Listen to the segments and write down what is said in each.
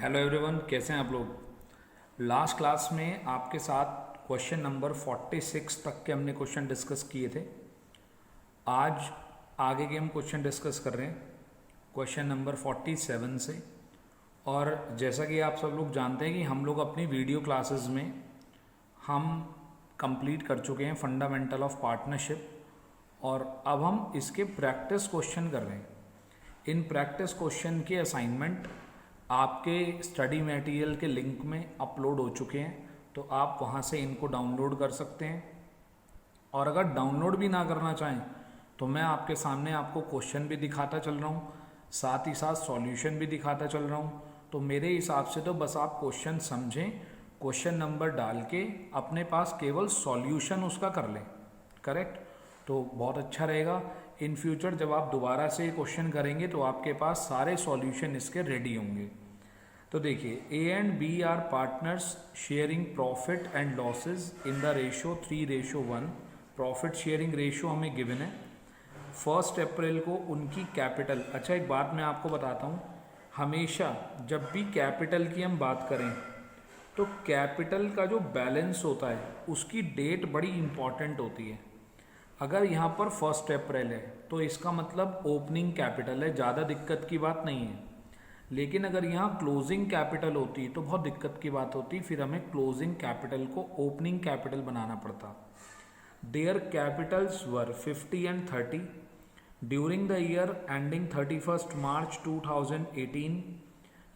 Hello everyone, कैसे हैं आप लोग। लास्ट क्लास में आपके साथ क्वेश्चन नंबर 46 तक के हमने क्वेश्चन डिस्कस किए थे। आज आगे के हम क्वेश्चन डिस्कस कर रहे हैं क्वेश्चन नंबर 47 से। और जैसा कि आप सब लोग जानते हैं कि हम लोग अपनी वीडियो क्लासेस में हम कंप्लीट कर चुके हैं फंडामेंटल ऑफ पार्टनरशिप, और अब हम इसके प्रैक्टिस क्वेश्चन कर रहे हैं। इन प्रैक्टिस क्वेश्चन के असाइनमेंट आपके स्टडी मटेरियल के लिंक में अपलोड हो चुके हैं, तो आप वहाँ से इनको डाउनलोड कर सकते हैं। और अगर डाउनलोड भी ना करना चाहें तो मैं आपके सामने आपको क्वेश्चन भी दिखाता चल रहा हूँ, साथ ही साथ सॉल्यूशन भी दिखाता चल रहा हूँ। तो मेरे हिसाब से तो बस आप क्वेश्चन समझें, क्वेश्चन नंबर डाल के अपने पास केवल सॉल्यूशन उसका कर लें, करेक्ट। तो बहुत अच्छा रहेगा। इन फ्यूचर जब आप दोबारा से क्वेश्चन करेंगे तो आपके पास सारे सॉल्यूशन इसके रेडी होंगे। तो देखिए, A and B are partners sharing profit and losses in the ratio 3:1। Profit sharing ratio हमें गिवन है। 1 अप्रैल को उनकी कैपिटल, अच्छा एक बात मैं आपको बताता हूँ, हमेशा जब भी कैपिटल की हम बात करें तो कैपिटल का जो बैलेंस होता है उसकी डेट बड़ी इंपॉर्टेंट होती है। अगर यहाँ पर 1 अप्रैल है तो इसका मतलब ओपनिंग कैपिटल है, ज़्यादा दिक्कत की बात नहीं है। लेकिन अगर यहाँ क्लोजिंग कैपिटल होती तो बहुत दिक्कत की बात होती, फिर हमें क्लोजिंग कैपिटल को ओपनिंग कैपिटल बनाना पड़ता। There Capitals were 50 and 30 during the year ending 31 March 2018।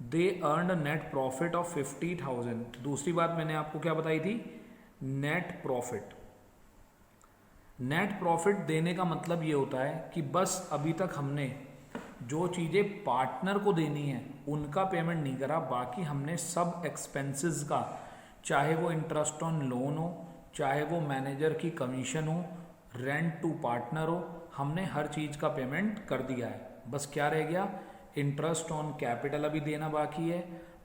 They earned net profit of 50,000। दूसरी बात मैंने आपको क्या बताई थी, नेट प्रॉफिट। नेट प्रॉफिट देने का मतलब ये होता है कि बस अभी तक हमने जो चीज़ें पार्टनर को देनी है उनका पेमेंट नहीं करा, बाकी हमने सब एक्सपेंसेस का, चाहे वो इंटरेस्ट ऑन लोन हो, चाहे वो मैनेजर की कमीशन हो, रेंट टू पार्टनर हो, हमने हर चीज़ का पेमेंट कर दिया है। बस क्या रह गया, इंटरेस्ट ऑन कैपिटल अभी देना बाकी है,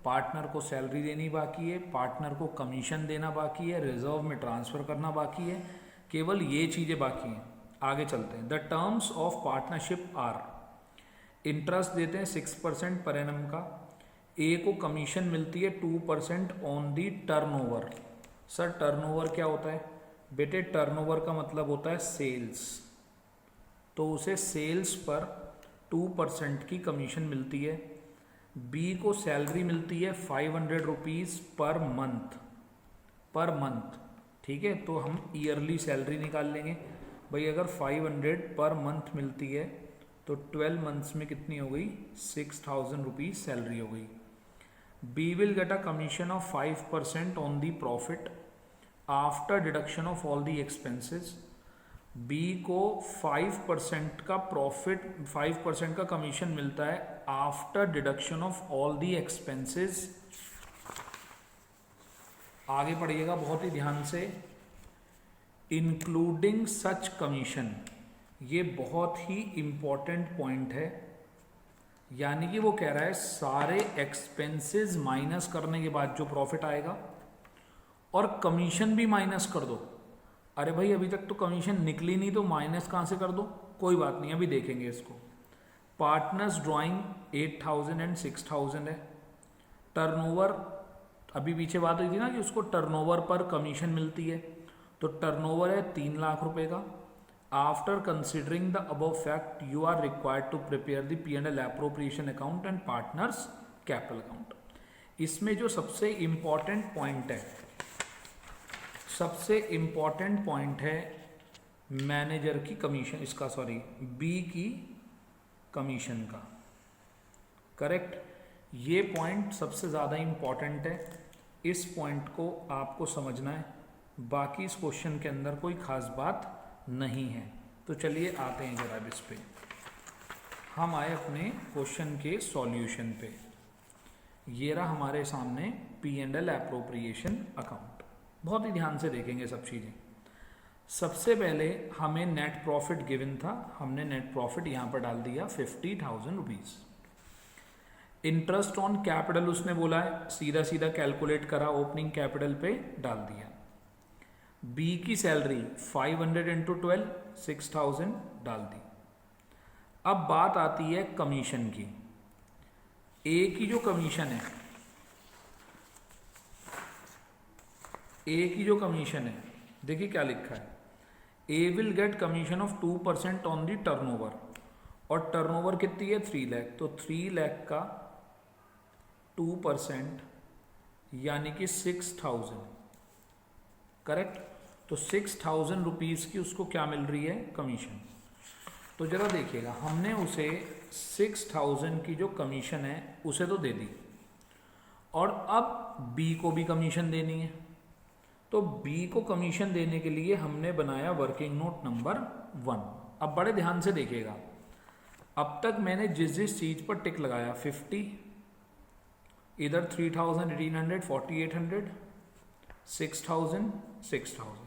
पार्टनर को सैलरी देनी बाकी है, पार्टनर को कमीशन देना बाकी है, रिजर्व में ट्रांसफ़र करना बाकी है। केवल ये चीज़ें बाकी हैं। आगे चलते हैं। The terms of partnership are, interest देते हैं 6% पर एनम का, ए को कमीशन मिलती है 2% on the turnover. Sir turnover क्या होता है बेटे, टर्नओवर का मतलब होता है सेल्स, तो उसे सेल्स पर 2% की कमीशन मिलती है। बी को सैलरी मिलती है 500 रुपीज़ पर मंथ, ठीक है। तो हम ईयरली सैलरी निकाल लेंगे भाई। अगर 500 पर मंथ मिलती है तो 12 मंथ्स में कितनी हो गई, 6,000 रुपीज़ सैलरी हो गई। B will get a commission of 5% on the profit after deduction of all the expenses. B को 5% का प्रॉफिट, 5% का कमीशन मिलता है after deduction of all the expenses. आगे पढ़िएगा बहुत ही ध्यान से, इंक्लूडिंग सच कमीशन, ये बहुत ही इम्पॉर्टेंट पॉइंट है। यानी कि वो कह रहा है सारे एक्सपेंसेस माइनस करने के बाद जो प्रॉफिट आएगा, और कमीशन भी माइनस कर दो। अरे भाई अभी तक तो कमीशन निकली नहीं तो माइनस कहाँ से कर दो, कोई बात नहीं अभी देखेंगे इसको। पार्टनर्स ड्राइंग 8,000 एंड 6,000 है। टर्नओवर, अभी पीछे बात हुई थी ना कि उसको टर्नओवर पर कमीशन मिलती है, तो टर्नओवर है 3 लाख रुपए का। After considering the above fact you are required to prepare the P&L appropriation account and partners capital account. इसमें जो सबसे इम्पॉर्टेंट पॉइंट है, सबसे इम्पॉर्टेंट पॉइंट है मैनेजर की कमीशन, इसका सॉरी बी की कमीशन का, करेक्ट। ये पॉइंट सबसे ज़्यादा इम्पॉर्टेंट है, इस पॉइंट को आपको समझना है। बाकी इस क्वेश्चन के अंदर कोई ख़ास बात नहीं है। तो चलिए आते हैं जरा इस पे। हम आए अपने क्वेश्चन के सॉल्यूशन पे। ये रहा हमारे सामने P&L एप्रोप्रिएशन अकाउंट। बहुत ही ध्यान से देखेंगे सब चीज़ें। सबसे पहले हमें नेट प्रॉफिट गिवन था, हमने नेट प्रॉफिट यहाँ पर डाल दिया 50,000 रुपीज़। इंटरेस्ट ऑन कैपिटल उसने बोला है, सीधा सीधा कैलकुलेट करा, ओपनिंग कैपिटल पे डाल दिया। बी की सैलरी 500 इंटू 12, 6,000 डाल दी। अब बात आती है कमीशन की। ए की जो कमीशन है ए की जो कमीशन है, देखिए क्या लिखा है, A will get commission of 2% on the turnover, और टर्नओवर कितनी है 3 लाख, तो 3 लाख का 2% यानी कि 6000, करेक्ट। तो 6000 रुपीज़ की उसको क्या मिल रही है, कमीशन। तो जरा देखिएगा, हमने उसे 6000 की जो कमीशन है उसे तो दे दी, और अब बी को भी कमीशन देनी है। तो बी को कमीशन देने के लिए हमने बनाया वर्किंग नोट नंबर 1। अब बड़े ध्यान से देखिएगा, अब तक मैंने जिस जिस चीज पर टिक लगाया 50, इधर 3000, 1800, 4800, 6000, 6000,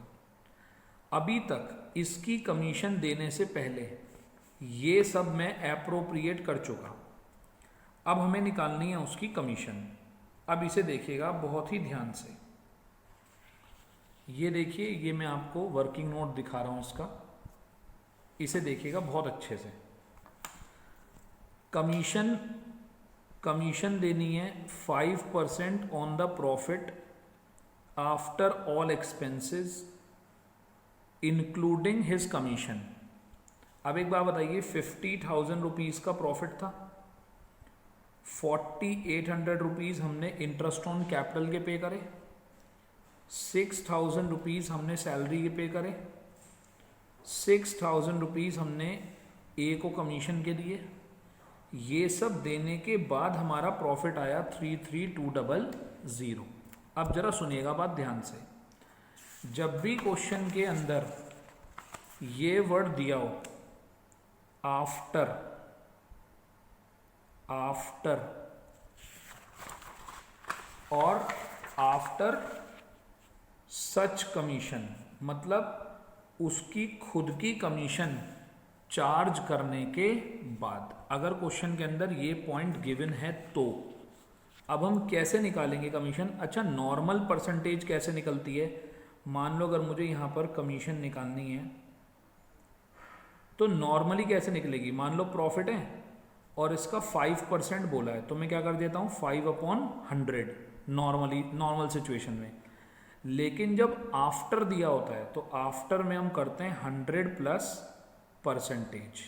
अभी तक इसकी कमीशन देने से पहले ये सब मैं एप्रोप्रिएट कर चुका। अब हमें निकालनी है उसकी कमीशन। अब इसे देखिएगा बहुत ही ध्यान से, ये देखिए, ये मैं आपको वर्किंग नोट दिखा रहा हूं इसका, इसे देखिएगा बहुत अच्छे से। कमीशन देनी है 5% on the profit after all expenses including his commission. अब एक बात बताइए, 50,000 रुपीज़ का प्रॉफिट था, 4800 रुपीज़ हमने इंटरेस्ट ऑन कैपिटल के पे करे, 6000 रुपीज़ हमने सैलरी के पे करे, 6000 रुपीज़ हमने ए को कमीशन के दिए। ये सब देने के बाद हमारा प्रॉफिट आया 33,200। अब जरा सुनिएगा बात ध्यान से, जब भी क्वेश्चन के अंदर ये वर्ड दिया हो आफ्टर और आफ्टर सच कमीशन, मतलब उसकी खुद की कमीशन चार्ज करने के बाद, अगर क्वेश्चन के अंदर ये पॉइंट गिवन है तो अब हम कैसे निकालेंगे कमीशन। अच्छा, नॉर्मल परसेंटेज कैसे निकलती है, मान लो अगर मुझे यहाँ पर कमीशन निकालनी है तो नॉर्मली कैसे निकलेगी, मान लो प्रॉफिट है और इसका 5% बोला है, तो मैं क्या कर देता हूँ 5/100 नॉर्मली, नॉर्मल सिचुएशन में। लेकिन जब आफ्टर दिया होता है तो आफ्टर में हम करते हैं 100 प्लस परसेंटेज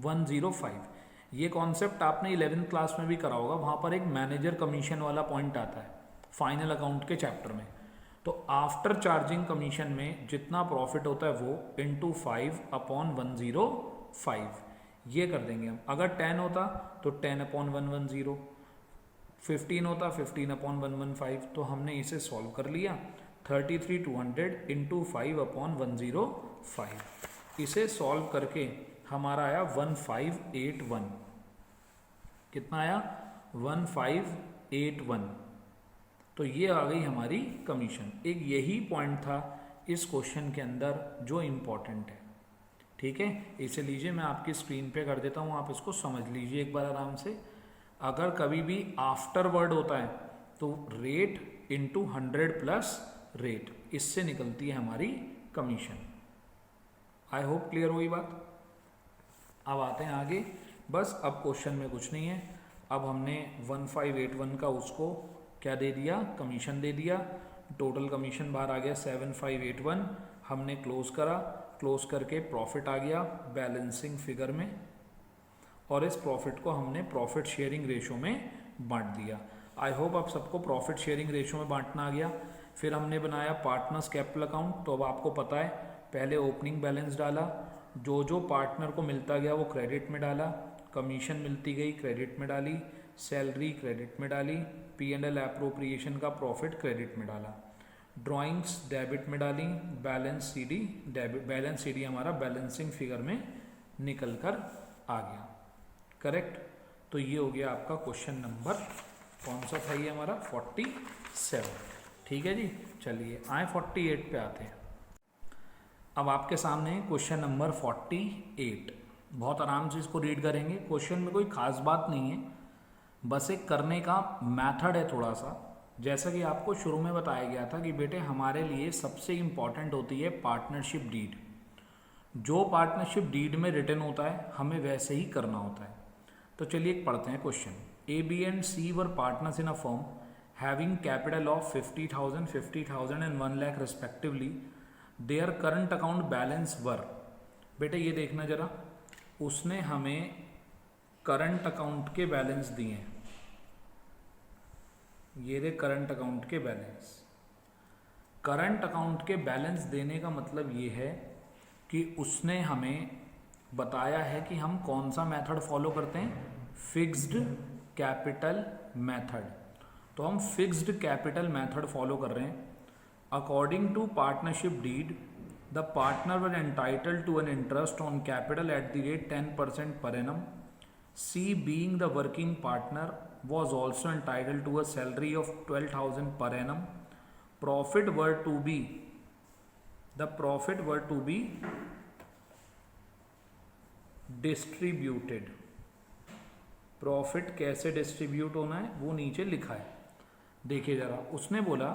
105। ये कॉन्सेप्ट आपने 11th क्लास में भी करा होगा, वहाँ पर एक मैनेजर कमीशन वाला पॉइंट आता है फाइनल अकाउंट के चैप्टर में। तो आफ्टर चार्जिंग कमीशन में जितना प्रॉफिट होता है वो इंटू 5/105 ये कर देंगे हम। अगर 10 होता तो 10/110, 15 होता 15/115, तो हमने इसे सॉल्व कर लिया। 33,200 इंटू 5/105, इसे सॉल्व करके हमारा आया 1581। कितना आया 1581। तो ये आ गई हमारी कमीशन। एक यही पॉइंट था इस क्वेश्चन के अंदर जो इम्पॉर्टेंट है, ठीक है। इसे लीजिए मैं आपकी स्क्रीन पे कर देता हूँ, आप इसको समझ लीजिए एक बार आराम से। अगर कभी भी आफ्टर वर्ड होता है तो रेट इंटू 100 प्लस रेट, इससे निकलती है हमारी कमीशन। आई होप क्लियर हुई बात। अब आते हैं आगे, बस अब क्वेश्चन में कुछ नहीं है। अब हमने 1581 का उसको क्या दे दिया, कमीशन दे दिया। टोटल कमीशन बाहर आ गया 7581। हमने क्लोज करा, क्लोज करके प्रॉफिट आ गया बैलेंसिंग फिगर में, और इस प्रॉफिट को हमने प्रॉफिट शेयरिंग रेशो में बांट दिया। आई होप आप सबको प्रॉफिट शेयरिंग रेशो में बांटना आ गया। फिर हमने बनाया पार्टनर्स कैपिटल अकाउंट। तो अब आपको पता है, पहले ओपनिंग बैलेंस डाला, जो जो पार्टनर को मिलता गया वो क्रेडिट में डाला, कमीशन मिलती गई क्रेडिट में डाली, सैलरी क्रेडिट में डाली, P&L एप्रोप्रिएशन का प्रॉफिट क्रेडिट में डाला, ड्राइंग्स डेबिट में डाली, balance CD debit, balance CD हमारा बैलेंसिंग फिगर में निकल कर आ गया, करेक्ट। तो ये हो गया आपका क्वेश्चन नंबर, कौन सा था ये हमारा 47, ठीक है जी। चलिए आए 48 पे आते हैं। अब आपके सामने क्वेश्चन नंबर 48, बहुत आराम से इसको रीड करेंगे। क्वेश्चन में कोई खास बात नहीं है, बस एक करने का मेथड है थोड़ा सा। जैसा कि आपको शुरू में बताया गया था कि बेटे हमारे लिए सबसे इम्पॉर्टेंट होती है पार्टनरशिप डीड। जो पार्टनरशिप डीड में रिटर्न होता है हमें वैसे ही करना होता है। तो चलिए एक पढ़ते हैं question. A, B and C were partners in a firm having capital of 50,000, 50,000 and 1 lakh respectively, their current account balance were, बेटे ये देखना जरा, उसने हमें करंट अकाउंट के बैलेंस दिए हैं, ये रे करंट अकाउंट के बैलेंस। करंट अकाउंट के बैलेंस देने का मतलब ये है कि उसने हमें बताया है कि हम कौन सा मेथड फॉलो करते हैं, फिक्स्ड कैपिटल मेथड। तो हम फिक्स्ड कैपिटल मेथड फॉलो कर रहे हैं। According to partnership deed, the partner were entitled to an interest on capital at the rate 10% per annum. C, being the working partner, was also entitled to a salary of 12,000 per annum. Profit were to be distributed. Profit कैसे distribute होना है वो नीचे लिखा है, देखिए जरा। उसने बोला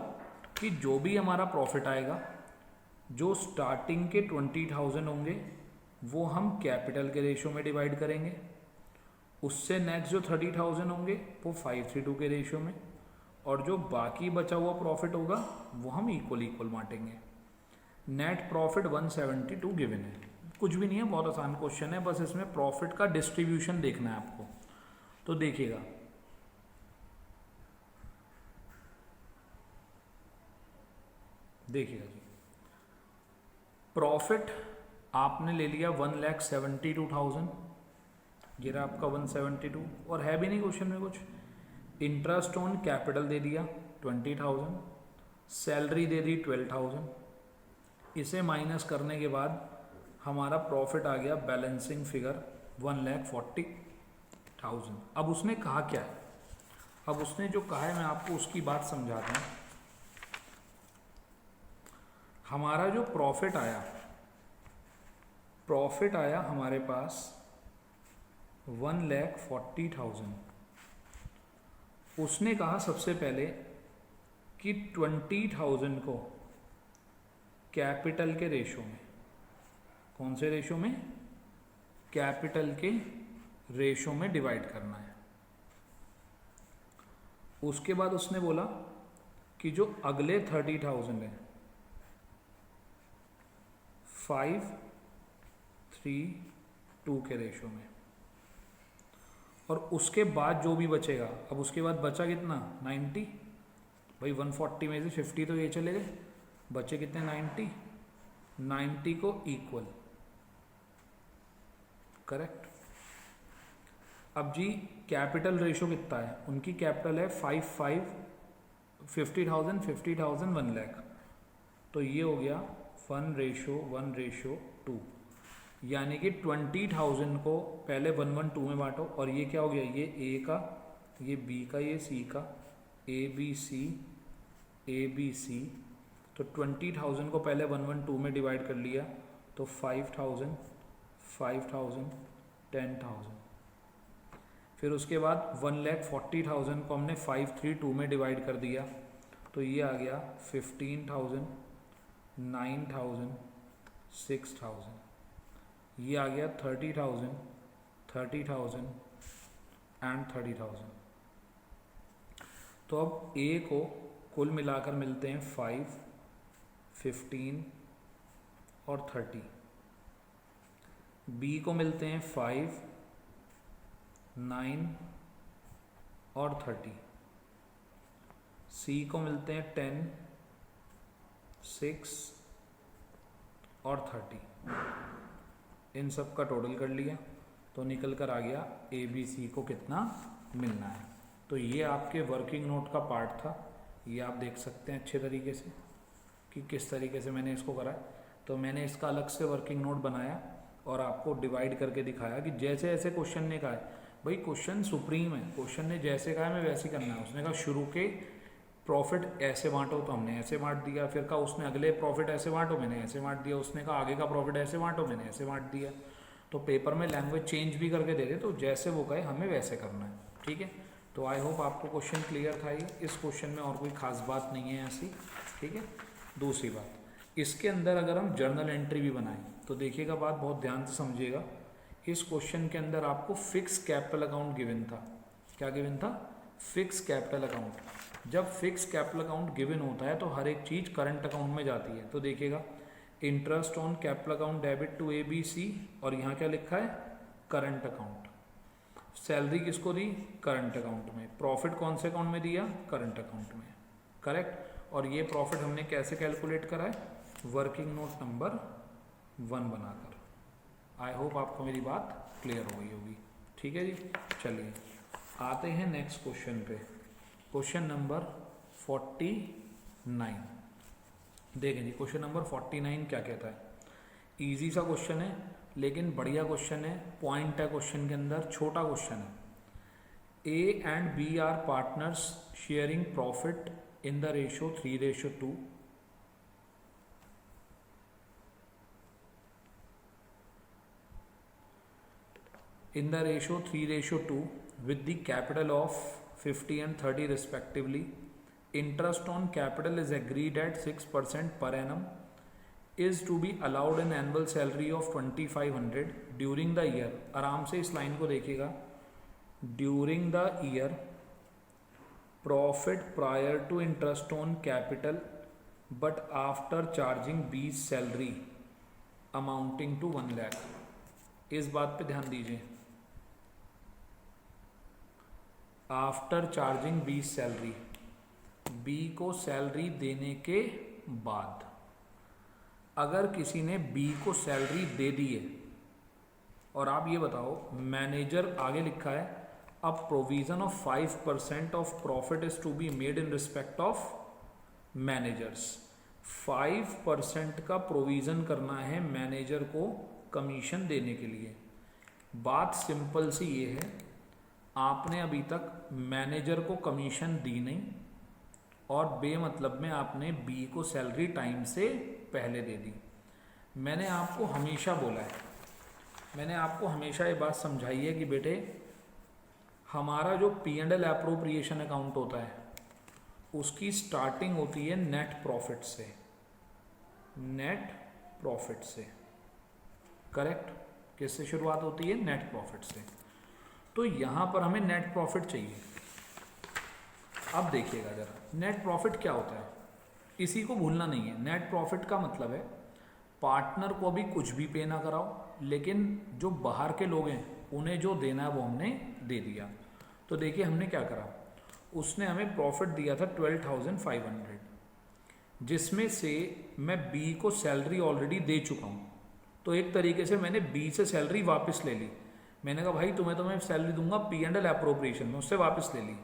कि जो भी हमारा प्रॉफिट आएगा, जो स्टार्टिंग के 20,000 होंगे वो हम कैपिटल के रेशियो में डिवाइड करेंगे, उससे नेक्स्ट जो 30,000 होंगे वो 532 के रेशियो में, और जो बाकी बचा हुआ प्रॉफिट होगा वो हम इक्वल बांटेंगे। नेट प्रॉफिट 172 गिवन है। कुछ भी नहीं है, बहुत आसान क्वेश्चन है, बस इसमें प्रॉफिट का डिस्ट्रीब्यूशन देखना है आपको। तो देखिएगा, जी, प्रॉफिट आपने ले लिया 1,72,000, ये रहा आपका 172, और है भी नहीं क्वेश्चन में कुछ। इंटरेस्ट ऑन कैपिटल दे दिया 20,000, सैलरी दे दी 12,000। इसे माइनस करने के बाद हमारा प्रॉफिट आ गया बैलेंसिंग फिगर 1,40,000। अब उसने कहा क्या है, अब उसने जो कहा है मैं आपको उसकी बात समझाता हूँ। हमारा जो प्रॉफिट आया हमारे पास 1,40,000। उसने कहा सबसे पहले कि 20,000 को कैपिटल के रेशो में, कौन से रेशो में, कैपिटल के रेशो में डिवाइड करना है। उसके बाद उसने बोला कि जो अगले 30,000 है 5:3:2 के रेशो में, और उसके बाद जो भी बचेगा, अब उसके बाद बचा कितना 90, भाई 140 में से 50 तो ये चले गए, बचे कितने 90 को इक्वल, करेक्ट। अब जी कैपिटल रेशो कितना है, उनकी कैपिटल है 50,000 1 लाख, तो ये हो गया 1:1:2, यानी कि 20,000 को पहले 1:2 में बांटो, और ये क्या हो गया, ये ए का, ये बी का, ये सी का, ए बी सी। तो 20,000 को पहले 1:2 में डिवाइड कर लिया, तो 5,000 10,000। फिर उसके बाद 1,40,000 को हमने 5:3:2 में डिवाइड कर दिया, तो ये आ गया 15,000 9,000 6,000। ये आ गया 30,000 एंड 30,000। तो अब ए को कुल मिलाकर मिलते हैं 5, 15 और 30। बी को मिलते हैं 5, 9 और 30। सी को मिलते हैं 10, 6 और 30। इन सब का टोटल कर लिया तो निकल कर आ गया ए बी सी को कितना मिलना है। तो ये आपके वर्किंग नोट का पार्ट था, ये आप देख सकते हैं अच्छे तरीके से कि किस तरीके से मैंने इसको करा है। तो मैंने इसका अलग से वर्किंग नोट बनाया और आपको डिवाइड करके दिखाया कि जैसे ऐसे क्वेश्चन ने कहा है, भाई क्वेश्चन सुप्रीम है, क्वेश्चन ने जैसे कहा है मैं वैसे करना है। उसने कहा शुरू के प्रॉफिट ऐसे बांटो, तो हमने ऐसे बांट दिया। फिर कहा उसने अगले प्रॉफिट ऐसे बांटो, मैंने ऐसे बांट दिया। उसने कहा आगे का प्रॉफिट ऐसे बांटो, मैंने ऐसे बांट दिया। तो पेपर में लैंग्वेज चेंज भी करके दे दे, तो जैसे वो कहे हमें वैसे करना है, ठीक है। तो आई होप आपको क्वेश्चन क्लियर था। ये इस क्वेश्चन में और कोई खास बात नहीं है ऐसी, ठीक है। दूसरी बात, इसके अंदर अगर हम जर्नल एंट्री भी बनाएं तो देखिएगा, बात बहुत ध्यान से समझिएगा। इस क्वेश्चन के अंदर आपको फिक्स कैपिटल अकाउंट गिवन था। क्या गिवन था? फिक्स कैपिटल अकाउंट, जब फिक्स कैपिटल अकाउंट गिवन होता है तो हर एक चीज़ करंट अकाउंट में जाती है। तो देखिएगा interest on capital account debit to ABC, और यहाँ क्या लिखा है, करंट अकाउंट। सैलरी किसको दी, करंट अकाउंट में। प्रॉफिट कौन से अकाउंट में दिया, करंट अकाउंट में, करेक्ट। और ये प्रॉफिट हमने कैसे कैलकुलेट करा है, वर्किंग नोट नंबर 1 बनाकर। आई होप आपको मेरी बात क्लियर हो गई होगी, ठीक है जी। चलिए आते हैं नेक्स्ट क्वेश्चन पे, क्वेश्चन नंबर 49। देखें जी क्वेश्चन नंबर 49 क्या कहता है। इजी सा क्वेश्चन है लेकिन बढ़िया क्वेश्चन है, पॉइंट है क्वेश्चन के अंदर, छोटा क्वेश्चन है। A and B are partners sharing profit in the ratio 3:2। in the ratio 3:2 with the capital of 50 and 30 respectively. Interest on capital is agreed at 6% per annum, is to be allowed an annual salary of 2500 during the year। आराम से इस line को देखिएगा, during the year profit prior to interest on capital but after charging B's salary amounting to 1 lakh। इस बात पे ध्यान दीजिए, after charging B salary, B को सैलरी देने के बाद अगर किसी ने बी को सैलरी दे दी है, और आप ये बताओ मैनेजर आगे लिखा है अब provision of 5% of profit is to be made in respect of managers. 5% का प्रोविजन करना है मैनेजर को कमीशन देने के लिए। बात सिंपल सी ये है, आपने अभी तक मैनेजर को कमीशन दी नहीं और बेमतलब में आपने बी को सैलरी टाइम से पहले दे दी। मैंने आपको हमेशा बोला है, मैंने आपको हमेशा ये बात समझाई है कि बेटे हमारा जो P&L एप्रोप्रिएशन अकाउंट होता है उसकी स्टार्टिंग होती है नेट प्रॉफिट से, नेट प्रॉफिट से, करेक्ट। किससे शुरुआत होती है, नेट प्रॉफिट से। तो यहाँ पर हमें नेट प्रॉफिट चाहिए। अब देखिएगा जरा, नेट प्रॉफिट क्या होता है, इसी को भूलना नहीं है। नेट प्रॉफिट का मतलब है पार्टनर को अभी कुछ भी पे ना कराओ, लेकिन जो बाहर के लोग हैं उन्हें जो देना है वो हमने दे दिया। तो देखिए हमने क्या करा, उसने हमें प्रॉफिट दिया था 12,500, जिसमें से मैं बी को सैलरी ऑलरेडी दे चुका हूँ। तो एक तरीके से मैंने बी से सैलरी वापस ले ली। मैंने कहा भाई तुम्हें तो मैं सैलरी दूंगा P&L एप्रोप्रिएशन में, उससे वापस ले ली।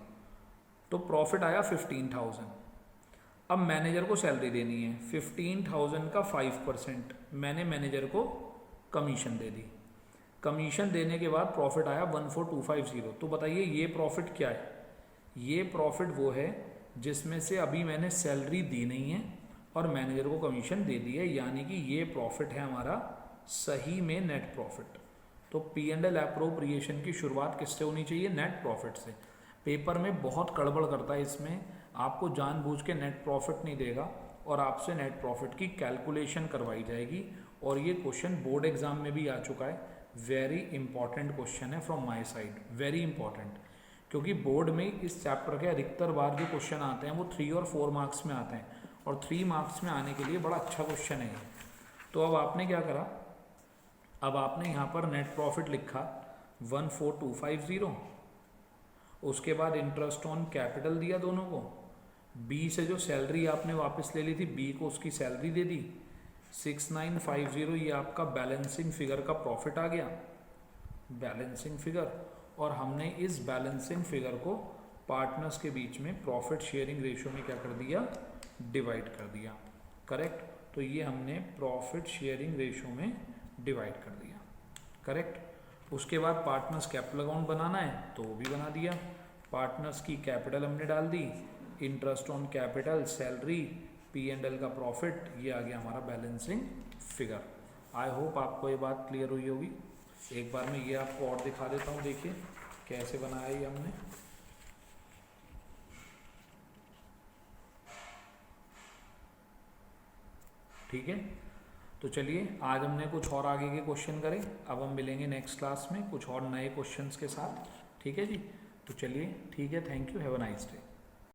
तो प्रॉफिट आया 15,000। अब मैनेजर को सैलरी देनी है, 15,000 का 5% मैंने मैनेजर को कमीशन दे दी। कमीशन देने के बाद प्रॉफिट आया 14,250। तो बताइए ये प्रॉफिट क्या है, ये प्रॉफिट वो है जिसमें से अभी मैंने सैलरी दी नहीं है और मैनेजर को कमीशन दे दी है, यानी कि ये प्रॉफिट है हमारा सही में नेट प्रॉफिट। तो P&L एप्रोप्रिएशन की शुरुआत किससे होनी चाहिए, नेट प्रॉफिट से। पेपर में बहुत गड़बड़ करता है, इसमें आपको जानबूझ के नेट प्रॉफिट नहीं देगा और आपसे नेट प्रॉफिट की कैलकुलेशन करवाई जाएगी। और ये क्वेश्चन बोर्ड एग्जाम में भी आ चुका है। वेरी इंपॉर्टेंट क्वेश्चन है from my side, very important, क्योंकि बोर्ड में इस चैप्टर के अधिकतर बार जो क्वेश्चन आते हैं वो 3 और 4 मार्क्स में आते हैं, और 3 मार्क्स में आने के लिए बड़ा अच्छा क्वेश्चन है। तो अब आपने क्या करा, अब आपने यहाँ पर नेट प्रॉफिट लिखा 14,250, उसके बाद इंटरेस्ट ऑन कैपिटल दिया दोनों को, बी से जो सैलरी आपने वापस ले ली थी बी को उसकी सैलरी दे दी, 6,950 ये आपका बैलेंसिंग फिगर का प्रॉफिट आ गया, बैलेंसिंग फिगर। और हमने इस बैलेंसिंग फिगर को पार्टनर्स के बीच में प्रॉफिट शेयरिंग रेशियो में क्या कर दिया, डिवाइड कर दिया, करेक्ट। तो ये हमने प्रॉफिट शेयरिंग रेशियो में डिवाइड कर दिया, करेक्ट। उसके बाद पार्टनर्स कैपिटल अकाउंट बनाना है तो वो भी बना दिया। पार्टनर्स की कैपिटल हमने डाल दी, interest on capital, salary, P&L का प्रॉफिट, ये आ गया हमारा बैलेंसिंग फिगर। आई होप आपको ये बात क्लियर हुई होगी। एक बार मैं ये आपको और दिखा देता हूँ, देखिए कैसे बनाया ये हमने। ठीक है, तो चलिए आज हमने कुछ और आगे के क्वेश्चन करे। अब हम मिलेंगे नेक्स्ट क्लास में कुछ और नए क्वेश्चंस के साथ, ठीक है जी। तो चलिए ठीक है, thank you, have a nice day.